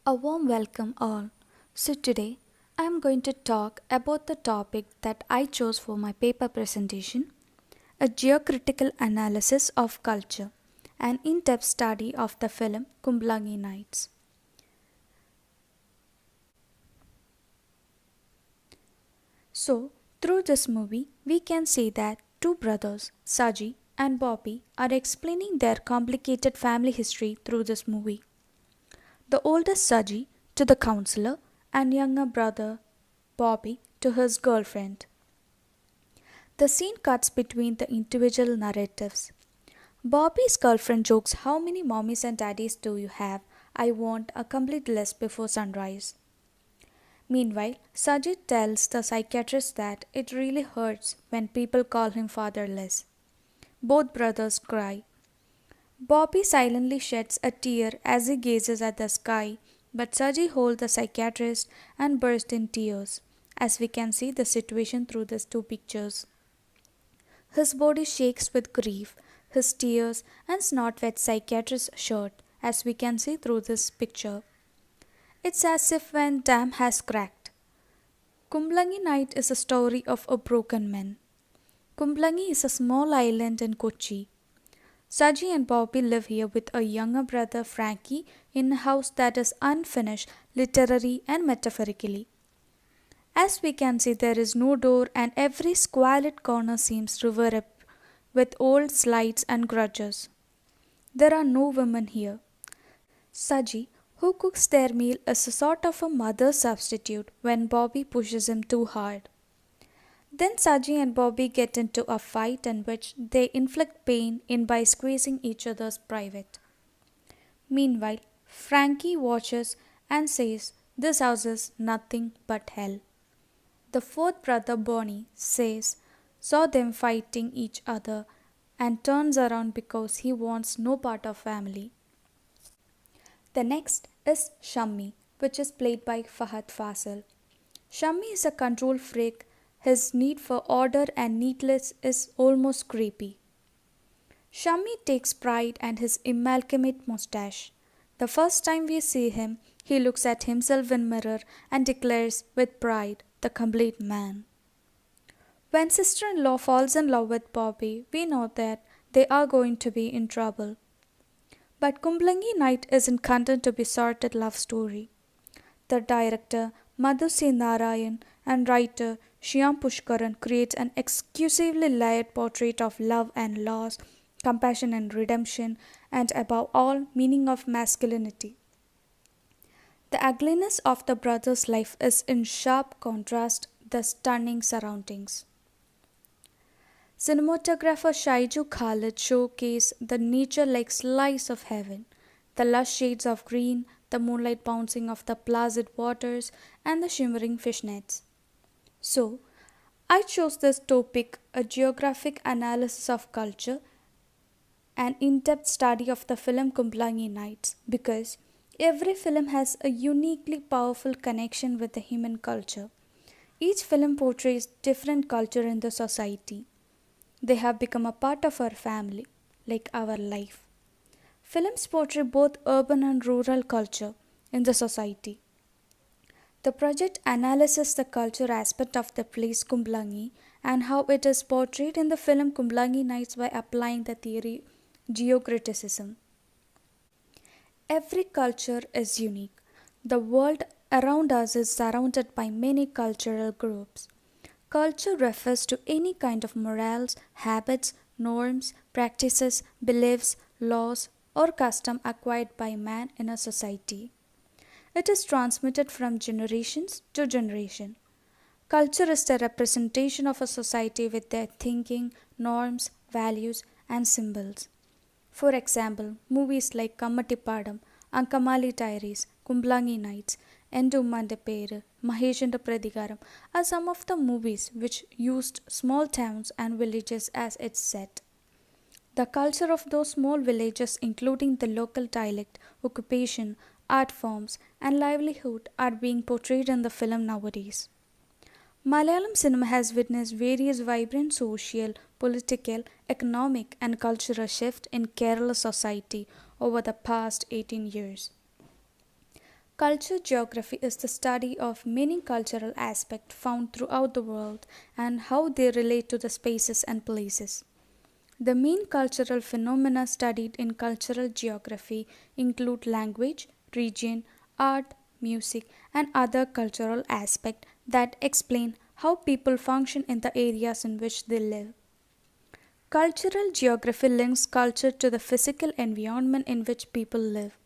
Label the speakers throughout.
Speaker 1: A warm welcome all. So today I am going to talk about the topic that I chose for my paper presentation, a geocritical analysis of culture, an in-depth study of the film Kumblangi Nights. So, through this movie, we can see that two brothers, Saji and Bobby, are explaining their complicated family history through this movie. The oldest Saji to the counselor and younger brother Bobby to his girlfriend. The scene cuts between the individual narratives. Bobby's girlfriend jokes, "How many mommies and daddies do you have? I want a complete list before sunrise." Meanwhile, Sajid tells the psychiatrist that it really hurts when people call him fatherless. Both brothers cry. Bobby silently sheds a tear as he gazes at the sky, but Saji holds the psychiatrist and bursts in tears, as we can see the situation through these two pictures. His body shakes with grief, his tears and snot wet psychiatrist's shirt, as we can see through this picture. It's as if when dam has cracked. Kumblangi Night is a story of a broken man. Kumblangi is a small island in Kochi. Saji and Bobby live here with a younger brother Frankie in a house that is unfinished literally and metaphorically. As we can see, there is no door and every squalid corner seems river up with old slides and grudges. There are no women here. Saji, who cooks their meal, is a sort of a mother substitute when Bobby pushes him too hard. Then Saji and Bobby get into a fight in which they inflict pain in by squeezing each other's private. Meanwhile, Frankie watches and says this house is nothing but hell. The fourth brother Bonnie saw them fighting each other and turns around because he wants no part of family. The next is Shammi, which is played by Fahad Fasil. Shammi is a control freak. His need for order and neatness is almost creepy. Shammi takes pride in his immaculate mustache. The first time we see him, he looks at himself in mirror and declares with pride, the complete man. When sister-in-law falls in love with Bobby, we know that they are going to be in trouble. But Kumblangi Night isn't content to be sorted love story. The director Madhu C. Narayan and writer Shyam Pushkaran creates an exclusively layered portrait of love and loss, compassion and redemption, and above all, meaning of masculinity. The ugliness of the brother's life is in sharp contrast with the stunning surroundings. Cinematographer Shaiju Khalid showcased the nature-like slice of heaven, the lush shades of green, the moonlight bouncing off the placid waters, and the shimmering fish nets. So, I chose this topic, a geographic analysis of culture, an in-depth study of the film Kumblangi Nights, because every film has a uniquely powerful connection with the human culture. Each film portrays different culture in the society. They have become a part of our family, like our life. Films portray both urban and rural culture in the society. The project analyzes the culture aspect of the place Kumblangi and how it is portrayed in the film Kumblangi Nights by applying the theory geocriticism. Every culture is unique. The world around us is surrounded by many cultural groups. Culture refers to any kind of morals, habits, norms, practices, beliefs, laws, or custom acquired by man in a society. It is transmitted from generations to generation. Culture is the representation of a society with their thinking, norms, values, and symbols. For example, movies like Kammati Ankamali Diaries, Kumblangi Nights, Endu Mande Peru, Maheshanda Pradikaram are some of the movies which used small towns and villages as its set. The culture of those small villages, including the local dialect, occupation, art forms, and livelihood, are being portrayed in the film nowadays. Malayalam cinema has witnessed various vibrant social, political, economic, and cultural shifts in Kerala society over the past 18 years. Culture geography is the study of many cultural aspects found throughout the world and how they relate to the spaces and places. The main cultural phenomena studied in cultural geography include language, region, art, music, and other cultural aspects that explain how people function in the areas in which they live. Cultural geography links culture to the physical environment in which people live.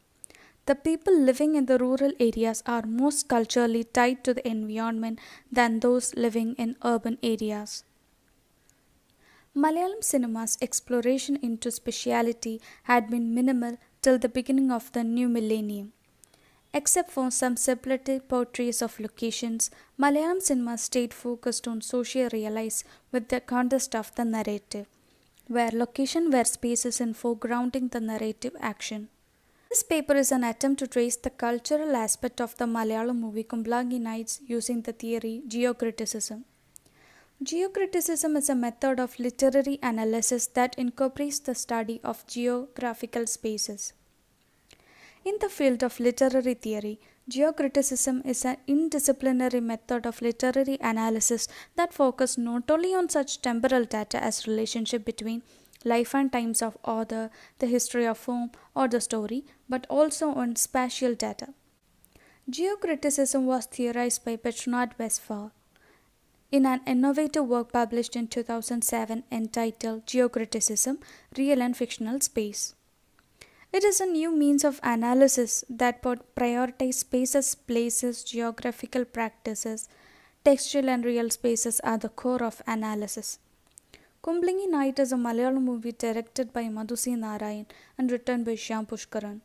Speaker 1: The people living in the rural areas are most culturally tied to the environment than those living in urban areas. Malayalam cinema's exploration into speciality had been minimal till the beginning of the new millennium. Except for some celebrity portraits of locations, Malayalam cinema stayed focused on social realize with the context of the narrative, where location were spaces in foregrounding the narrative action. This paper is an attempt to trace the cultural aspect of the Malayalam movie Kumblangi Nights using the theory geocriticism. Geocriticism is a method of literary analysis that incorporates the study of geographical spaces. In the field of literary theory, geocriticism is an interdisciplinary method of literary analysis that focuses not only on such temporal data as relationship between life and times of author, the history of form, or the story, but also on spatial data. Geocriticism was theorized by Bertrand Westphal in an innovative work published in 2007 entitled Geocriticism, Real and Fictional Space. It is a new means of analysis that prioritizes spaces, places, geographical practices. Textual and real spaces are the core of analysis. Kumblangi Night is a Malayalam movie directed by Madhusi Narayan and written by Shyam Pushkaran.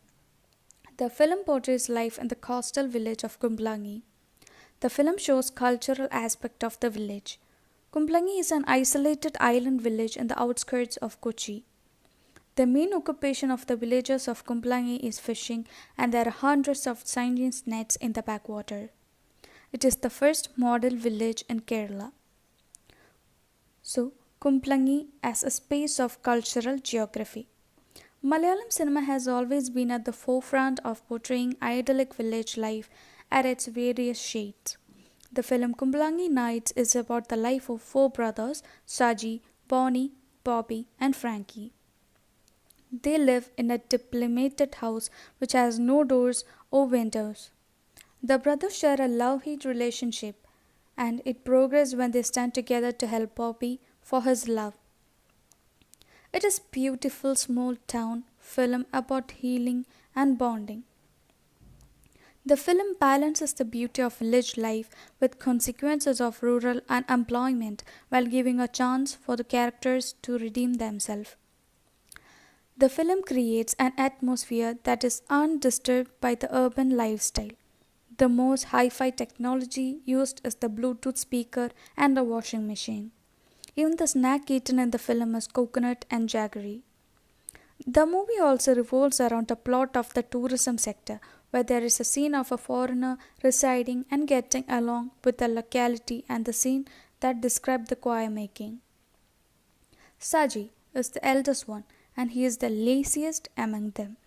Speaker 1: The film portrays life in the coastal village of Kumblangi. The film shows cultural aspect of the village. Kumblangi is an isolated island village in the outskirts of Kochi. The main occupation of the villagers of Kumblangi is fishing, and there are hundreds of Chinese nets in the backwater. It is the first model village in Kerala. So, Kumblangi as a space of cultural geography. Malayalam cinema has always been at the forefront of portraying idyllic village life at its various shades. The film Kumblangi Nights is about the life of four brothers, Saji, Bonnie, Bobby, and Frankie. They live in a dilapidated house which has no doors or windows. The brothers share a love-hate relationship, and it progresses when they stand together to help Bobby for his love. It is a beautiful small town film about healing and bonding. The film balances the beauty of village life with consequences of rural unemployment while giving a chance for the characters to redeem themselves. The film creates an atmosphere that is undisturbed by the urban lifestyle. The most hi-fi technology used is the Bluetooth speaker and a washing machine. Even the snack eaten in the film is coconut and jaggery. The movie also revolves around the plot of the tourism sector, where there is a scene of a foreigner residing and getting along with the locality and the scene that describe the choir making. Saji is the eldest one, and he is the laziest among them.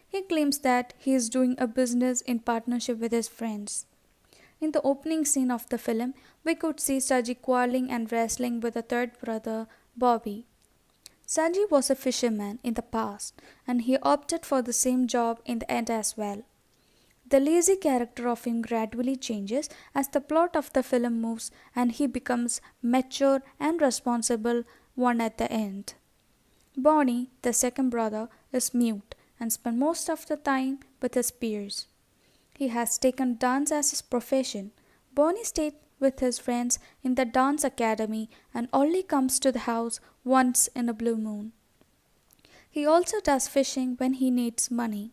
Speaker 1: He claims that he is doing a business in partnership with his friends. In the opening scene of the film, we could see Saji quarreling and wrestling with the third brother, Bobby. Saji was a fisherman in the past, and he opted for the same job in the end as well. The lazy character of him gradually changes as the plot of the film moves and he becomes mature and responsible one at the end. Bonnie, the second brother, is mute and spends most of the time with his peers. He has taken dance as his profession. Bonnie stayed with his friends in the dance academy and only comes to the house once in a blue moon. He also does fishing when he needs money.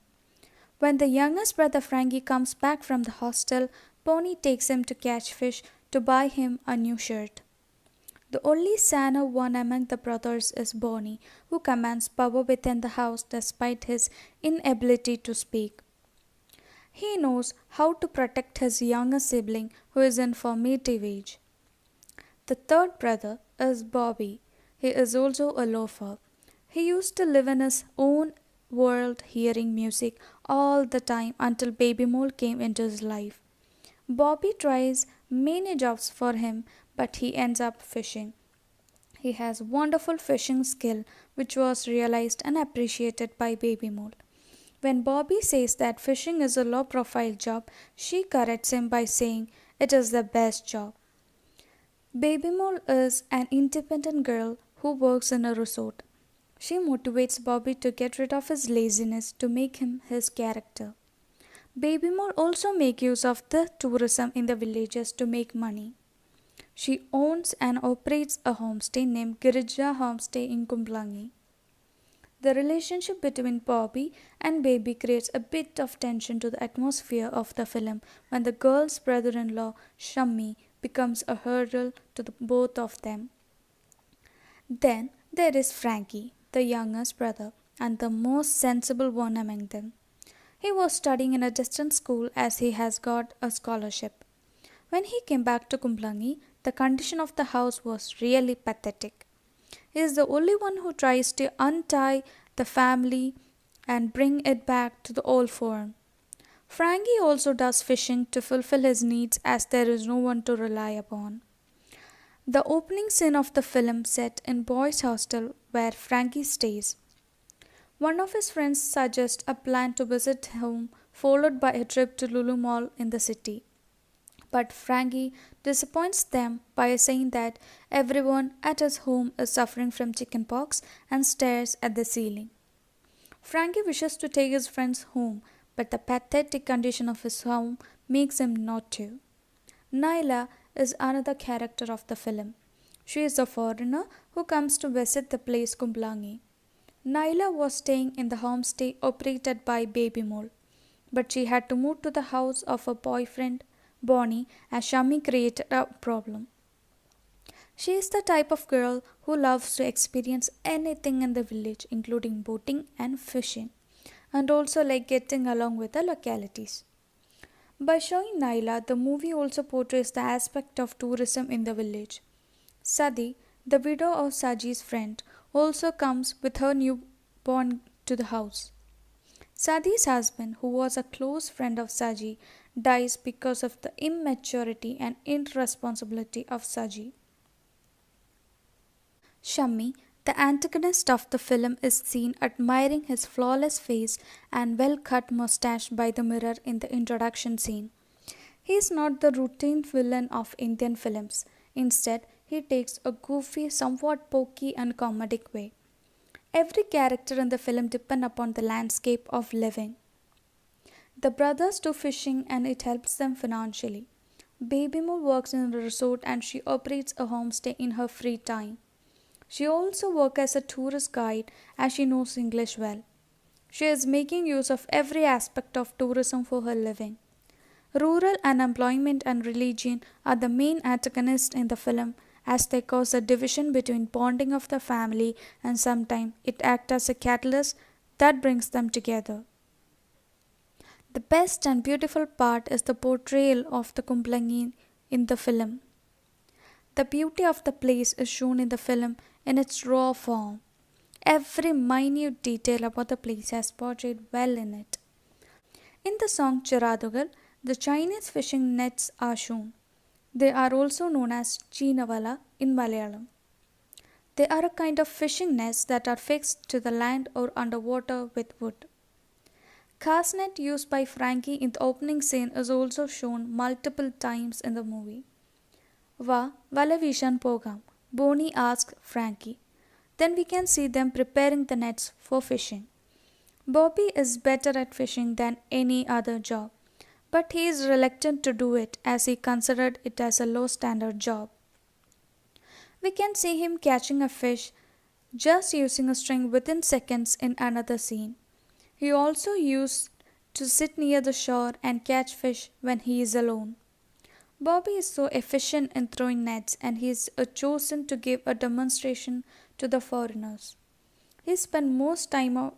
Speaker 1: When the youngest brother Frankie comes back from the hostel, Bonnie takes him to catch fish to buy him a new shirt. The only saner one among the brothers is Bonnie, who commands power within the house despite his inability to speak. He knows how to protect his younger sibling who is in formative age. The third brother is Bobby. He is also a loafer. He used to live in his own world hearing music all the time until Baby Mole came into his life. Bobby tries many jobs for him, but he ends up fishing. He has wonderful fishing skill, which was realized and appreciated by Baby Mole. When Bobby says that fishing is a low profile job, she corrects him by saying it is the best job. Baby Mole is an independent girl who works in a resort. She motivates Bobby to get rid of his laziness to make him his character. Baby Mole also make use of the tourism in the villages to make money. She owns and operates a homestay named Girija Homestay in Kumblangi. The relationship between Bobby and Baby creates a bit of tension to the atmosphere of the film when the girl's brother-in-law, Shammi, becomes a hurdle to the both of them. Then there is Frankie, the youngest brother, and the most sensible one among them. He was studying in a distant school as he has got a scholarship. When he came back to Kumblangi, the condition of the house was really pathetic. He is the only one who tries to untie the family and bring it back to the old form. Frankie also does fishing to fulfill his needs as there is no one to rely upon. The opening scene of the film set in boys' hostel where Frankie stays. One of his friends suggests a plan to visit home, followed by a trip to Lulu Mall in the city. But Frankie disappoints them by saying that everyone at his home is suffering from chickenpox and stares at the ceiling. Frankie wishes to take his friends home, but the pathetic condition of his home makes him not to. Naila is another character of the film. She is a foreigner who comes to visit the place Kumblangi. Naila was staying in the homestay operated by Baby Mole, but she had to move to the house of her boyfriend Bonnie as Shami created a problem. She is the type of girl who loves to experience anything in the village, including boating and fishing, and also like getting along with the localities. By showing Naila, the movie also portrays the aspect of tourism in the village. Sadi, the widow of Saji's friend, also comes with her newborn to the house. Sadi's husband, who was a close friend of Saji, dies because of the immaturity and irresponsibility of Saji. Shammi, the antagonist of the film, is seen admiring his flawless face and well cut mustache by the mirror in the introduction scene. He is not the routine villain of Indian films. Instead, he takes a goofy, somewhat pokey and comedic way. Every character in the film depends upon the landscape of living. The brothers do fishing and it helps them financially. Baby Moo works in a resort and she operates a homestay in her free time. She also works as a tourist guide as she knows English well. She is making use of every aspect of tourism for her living. Rural unemployment and religion are the main antagonists in the film as they cause a division between bonding of the family and sometimes it acts as a catalyst that brings them together. The best and beautiful part is the portrayal of the Kumblangi in the film. The beauty of the place is shown in the film in its raw form. Every minute detail about the place has portrayed well in it. In the song Chiradugal, the Chinese fishing nets are shown. They are also known as Chinavala in Malayalam. They are a kind of fishing nets that are fixed to the land or underwater with wood. Cast net used by Frankie in the opening scene is also shown multiple times in the movie. Va, Vale Vishan Pogam, Bonnie asks Frankie. Then we can see them preparing the nets for fishing. Bobby is better at fishing than any other job, but he is reluctant to do it as he considered it as a low standard job. We can see him catching a fish just using a string within seconds in another scene. He also used to sit near the shore and catch fish when he is alone. Bobby is so efficient in throwing nets and he is chosen to give a demonstration to the foreigners. He spent most time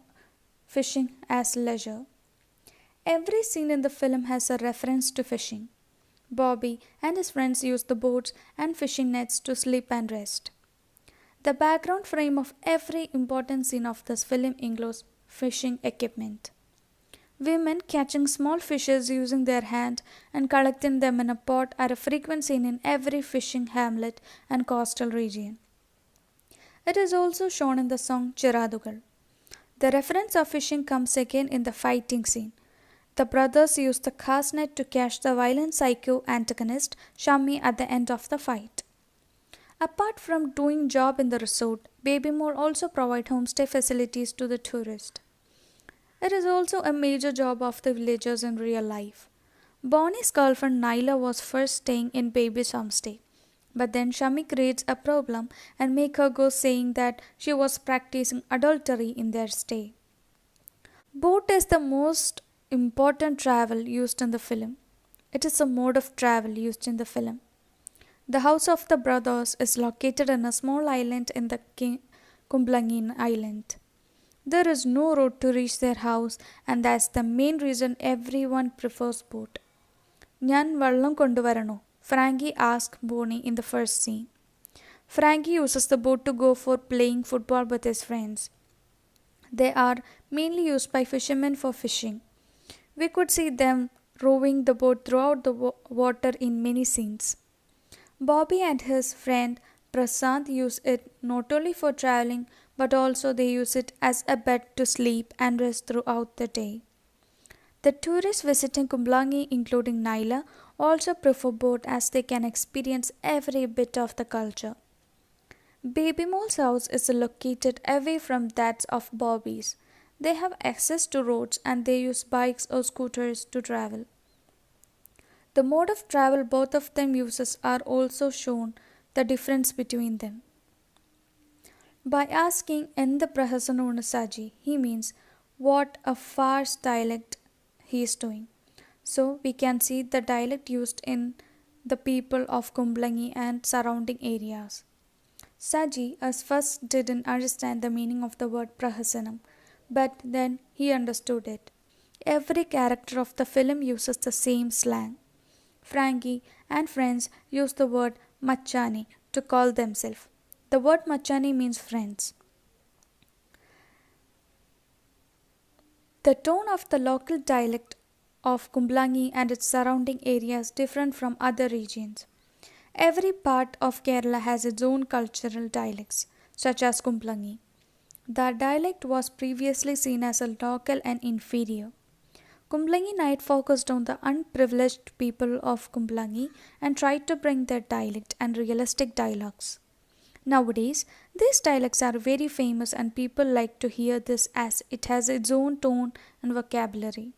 Speaker 1: fishing as leisure. Every scene in the film has a reference to fishing. Bobby and his friends use the boats and fishing nets to sleep and rest. The background frame of every important scene of this film includes fishing equipment. Women catching small fishes using their hand and collecting them in a pot are a frequent scene in every fishing hamlet and coastal region. It is also shown in the song Chiradugal. The reference of fishing comes again in the fighting scene. The brothers use the cast net to catch the violent psycho antagonist Shami at the end of the fight. Apart from doing job in the resort, Baby Mall also provide homestay facilities to the tourist. It is also a major job of the villagers in real life. Bonnie's girlfriend Naila was first staying in Baby's homestay. But then Shami creates a problem and make her go saying that she was practicing adultery in their stay. Boat is the most important travel used in the film. It is a mode of travel used in the film. The house of the brothers is located on a small island in the Kumblangin Island. There is no road to reach their house, and that's the main reason everyone prefers boat. ഞാൻ വെള്ളം കൊണ്ടുവരണോ? Frankie asks Bonnie in the first scene. Frankie uses the boat to go for playing football with his friends. They are mainly used by fishermen for fishing. We could see them rowing the boat throughout the water in many scenes. Bobby and his friend Prasad use it not only for traveling but also they use it as a bed to sleep and rest throughout the day. The tourists visiting Kumblangi, including Naila, also prefer boat as they can experience every bit of the culture. Baby Mole's house is located away from that of Bobby's. They have access to roads and they use bikes or scooters to travel. The mode of travel both of them uses are also shown the difference between them. By asking End Prahasanona Saji, he means what a farce dialect he is doing. So we can see the dialect used in the people of Kumblangi and surrounding areas. Saji at first didn't understand the meaning of the word Prahasanam, but then he understood it. Every character of the film uses the same slang. Frankie and friends use the word Machani to call themselves. The word Machani means friends. The tone of the local dialect of Kumblangi and its surrounding areas is different from other regions. Every part of Kerala has its own cultural dialects, such as Kumblangi. The dialect was previously seen as a local and inferior. Kumblangi Night focused on the unprivileged people of Kumblangi and tried to bring their dialect and realistic dialogues. Nowadays, these dialects are very famous and people like to hear this as it has its own tone and vocabulary.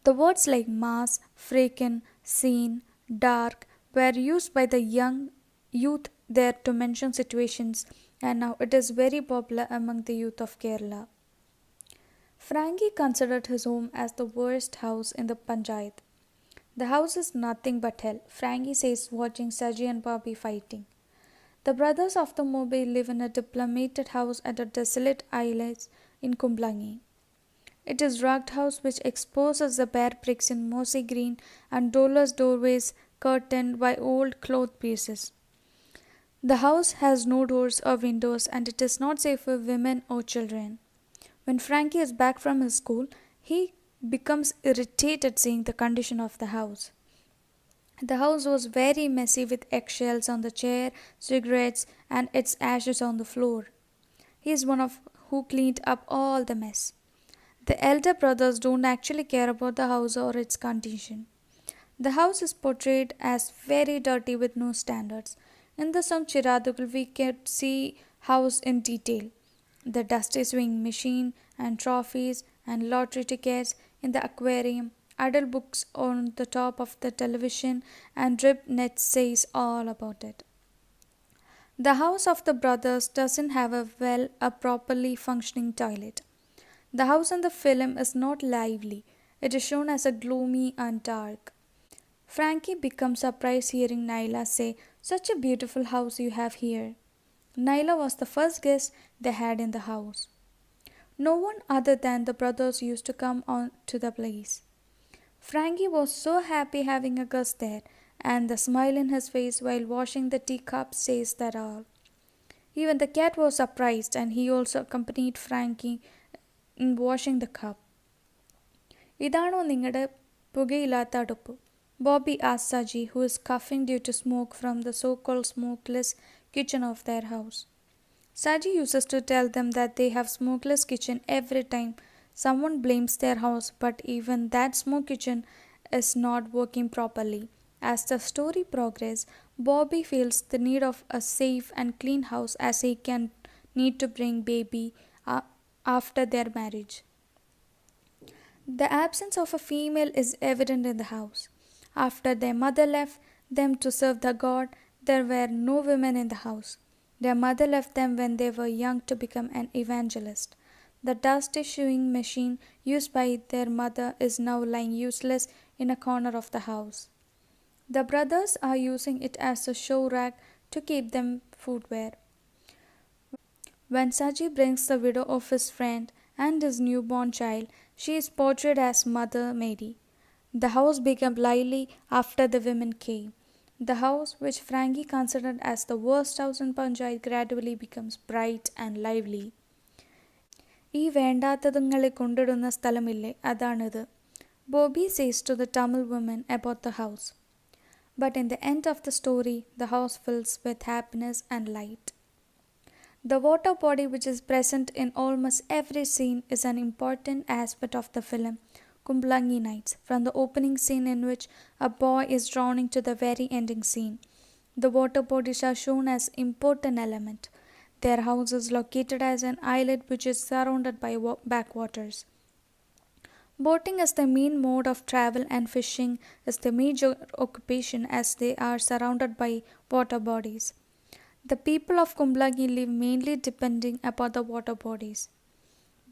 Speaker 1: The words like mass, freakin', scene, dark were used by the young youth there to mention situations and now it is very popular among the youth of Kerala. Frankie considered his home as the worst house in the Panchayat. The house is nothing but hell, Frankie says watching Saji and Bobby fighting. The brothers of the movie live in a diplomated house at a desolate islet in Kumblangi. It is rugged house which exposes the bare bricks in mossy green and dolorous doorways curtained by old cloth pieces. The house has no doors or windows and it is not safe for women or children. When Frankie is back from his school, he becomes irritated seeing the condition of the house. The house was very messy with eggshells on the chair, cigarettes, and its ashes on the floor. He is one of who cleaned up all the mess. The elder brothers don't actually care about the house or its condition. The house is portrayed as very dirty with no standards. In the song Chiradugul, we can see house in detail. The dusty swing machine and trophies and lottery tickets in the aquarium, adult books on the top of the television and drip net says all about it. The house of the brothers doesn't have a properly functioning toilet. The house in the film is not lively. It is shown as a gloomy and dark. Frankie becomes surprised hearing Naila say, "Such a beautiful house you have here." Naila was the first guest they had in the house. No one other than the brothers used to come on to the place. Frankie was so happy having a guest there, and the smile in his face while washing the teacup says that all. Even the cat was surprised, and he also accompanied Frankie in washing the cup. ഇതാണോ നിങ്ങളുടെ പുകയില്ലാത്ത അടുപ്പ്? Bobby asked Saji, who is coughing due to smoke from the so-called smokeless kitchen of their house. Saji uses to tell them that they have smokeless kitchen every time someone blames their house, but even that smoke kitchen is not working properly. As the story progresses, Bobby feels the need of a safe and clean house as he can need to bring baby after their marriage. The absence of a female is evident in the house. After their mother left them to serve the god, there were no women in the house. Their mother left them when they were young to become an evangelist. The dust issuing machine used by their mother is now lying useless in a corner of the house. The brothers are using it as a show rack to keep them footwear. When Saji brings the widow of his friend and his newborn child, she is portrayed as Mother Mary. The house became lively after the women came. The house, which Frankie considered as the worst house in Panchayat, gradually becomes bright and lively. ഈ വേണ്ടാത്തതുങ്ങളെ കൊണ്ടിടുന്ന സ്ഥലമില്ലേ, അതാണിത്. Bobby says to the Tamil woman about the house. But in the end of the story, the house fills with happiness and light. The water body, which is present in almost every scene, is an important aspect of the film Kumblangi Nights, from the opening scene in which a boy is drowning to the very ending scene. The water bodies are shown as important element. Their house is located as an islet which is surrounded by backwaters. Boating is the main mode of travel and fishing is the major occupation as they are surrounded by water bodies. The people of Kumblangi live mainly depending upon the water bodies.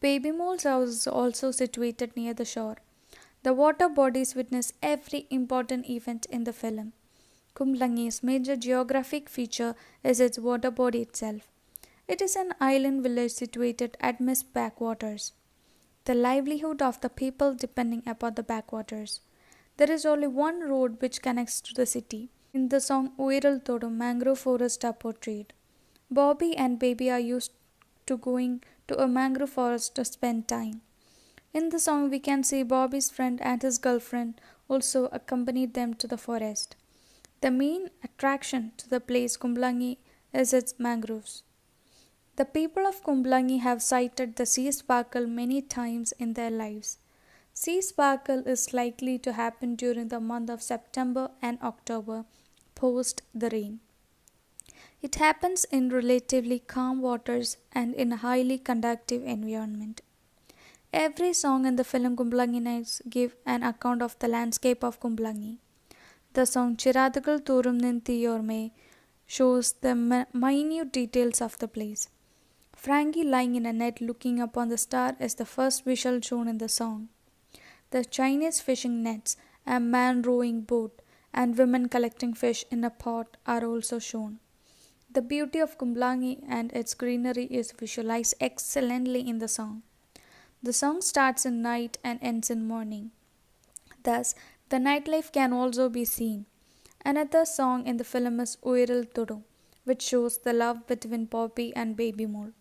Speaker 1: Baby Mole's house is also situated near the shore. The water bodies witness every important event in the film. Kumblangi's major geographic feature is its water body itself. It is an island village situated amidst backwaters. The livelihood of the people depending upon the backwaters. There is only one road which connects to the city. In the song Uiral Thodum, mangrove forests are portrayed. Bobby and Baby are used to going to a mangrove forest to spend time. In the song, we can see Bobby's friend and his girlfriend also accompanied them to the forest. The main attraction to the place Kumblangi is its mangroves. The people of Kumblangi have sighted the sea sparkle many times in their lives. Sea sparkle is likely to happen during the month of September and October, post the rain. It happens in relatively calm waters and in a highly conductive environment. Every song in the film Kumblangi Nights give an account of the landscape of Kumblangi. The song Chiradukal Thorum Ninthi shows the minute details of the place. Frankie lying in a net looking upon the star is the first visual shown in the song. The Chinese fishing nets, a man rowing boat, and women collecting fish in a pot are also shown. The beauty of Kumblangi and its greenery is visualized excellently in the song. The song starts in night and ends in morning. Thus, the nightlife can also be seen. Another song in the film is Uiral Thodum, which shows the love between Bobby and Baby Mole.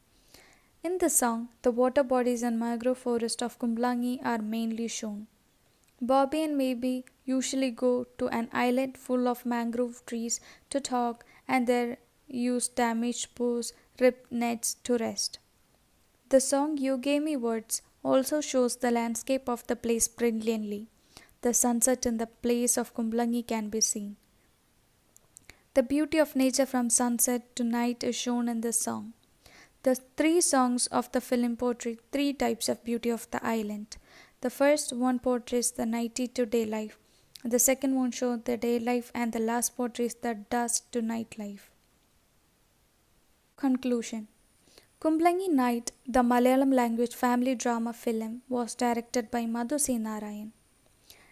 Speaker 1: In the song, the water bodies and mangrove forest of Kumblangi are mainly shown. Bobby and Baby usually go to an island full of mangrove trees to talk and there use damaged bows, ripped nets to rest. The song You Gave Me Words also shows the landscape of the place brilliantly. The sunset in the place of Kumblangi can be seen. The beauty of nature from sunset to night is shown in this song. The three songs of the film portray three types of beauty of the island. The first one portrays the night to day life. The second one shows the day life and the last portrays the dusk to night life. Conclusion. Kumblangi Night, the Malayalam language family drama film, was directed by Madhu C. Narayan.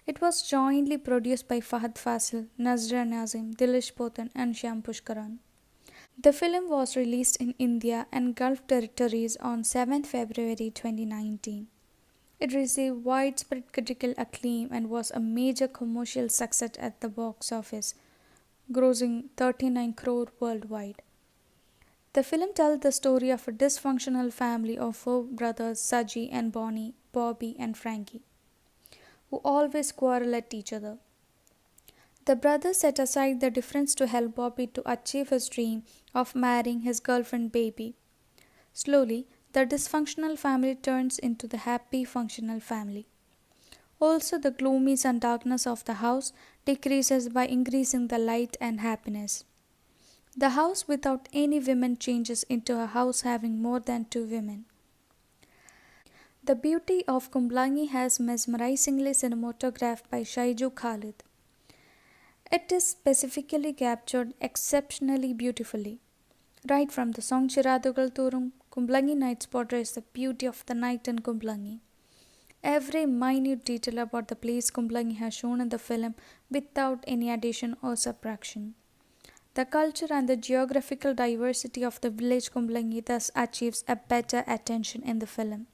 Speaker 1: It was jointly produced by Fahad Fasil, Nazra Nazim, Dilish Pothan and Shyam Pushkaran. The film was released in India and Gulf territories on 7 February 2019. It received widespread critical acclaim and was a major commercial success at the box office, grossing 39 crore worldwide. The film tells the story of a dysfunctional family of four brothers, Saji and Bonnie, Bobby and Frankie. who always quarrel at each other. The brother set aside the difference to help Bobby to achieve his dream of marrying his girlfriend Baby. Slowly, the dysfunctional family turns into the happy functional family. Also, the gloomies and darkness of the house decreases by increasing the light and happiness. The house without any women changes into a house having more than two women. The beauty of Kumblangi has mesmerizingly cinematographed by Shaiju Khalid. It is specifically captured exceptionally beautifully. Right from the song Chiradugal Thorum, Kumblangi Nights portrays the beauty of the night in Kumblangi. Every minute detail about the place Kumblangi has shown in the film without any addition or subtraction. The culture and the geographical diversity of the village Kumblangi thus achieves a better attention in the film.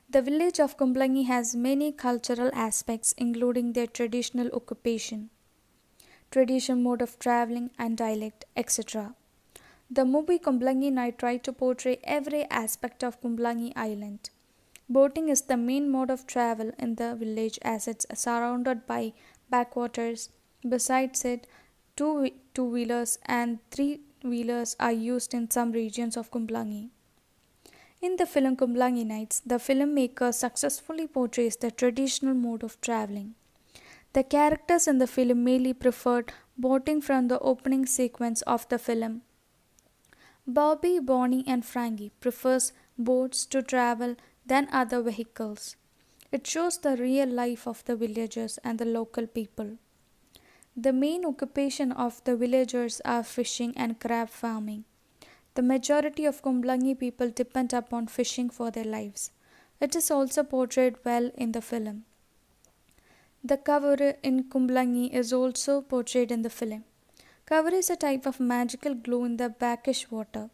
Speaker 1: The village of Kumblangi has many cultural aspects including their traditional occupation, traditional mode of traveling and dialect, etc. The movie Kumblangi Night tried to portray every aspect of Kumblangi Island. Boating is the main mode of travel in the village as it's surrounded by backwaters. Besides it, two-wheelers and three-wheelers are used in some regions of Kumblangi. In the film Kumblangi Nights, the filmmaker successfully portrays the traditional mode of traveling. The characters in the film mainly preferred boating from the opening sequence of the film. Bobby, Bonnie and Frankie prefers boats to travel than other vehicles. It shows the real life of the villagers and the local people. The main occupation of the villagers are fishing and crab farming. The majority of Kumblangi people depend upon fishing for their lives. It is also portrayed well in the film. The cover in Kumblangi is also portrayed in the film. Cover is a type of magical glow in the brackish water.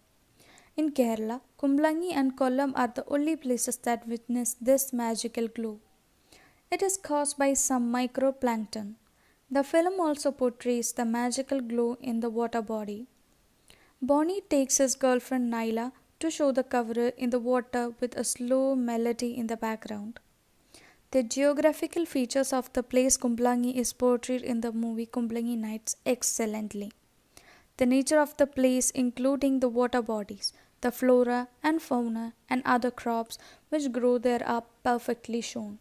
Speaker 1: In Kerala, Kumblangi and Kollam are the only places that witness this magical glow. It is caused by some microplankton. The film also portrays the magical glow in the water body. Bonnie takes his girlfriend Naila to show the cover in the water with a slow melody in the background. The geographical features of the place Kumblangi is portrayed in the movie Kumblangi Nights excellently. The nature of the place, including the water bodies, the flora and fauna, and other crops which grow there, are perfectly shown.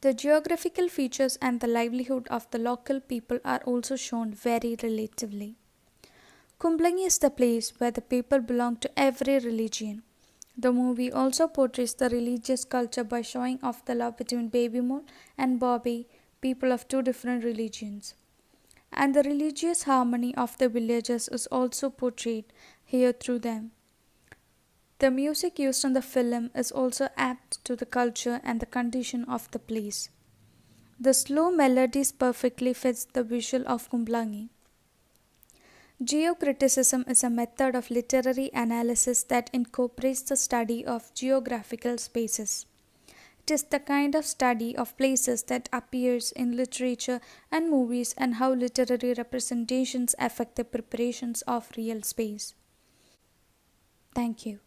Speaker 1: The geographical features and the livelihood of the local people are also shown very relatively. Kumblangi is the place where the people belong to every religion. The movie also portrays the religious culture by showing off the love between Baby Mole and Bobby, people of two different religions. And the religious harmony of the villagers is also portrayed here through them. The music used in the film is also apt to the culture and the condition of the place. The slow melodies perfectly fits the visual of Kumblangi. Geocriticism is a method of literary analysis that incorporates the study of geographical spaces. It is the kind of study of places that appears in literature and movies and how literary representations affect the preparations of real space. Thank you.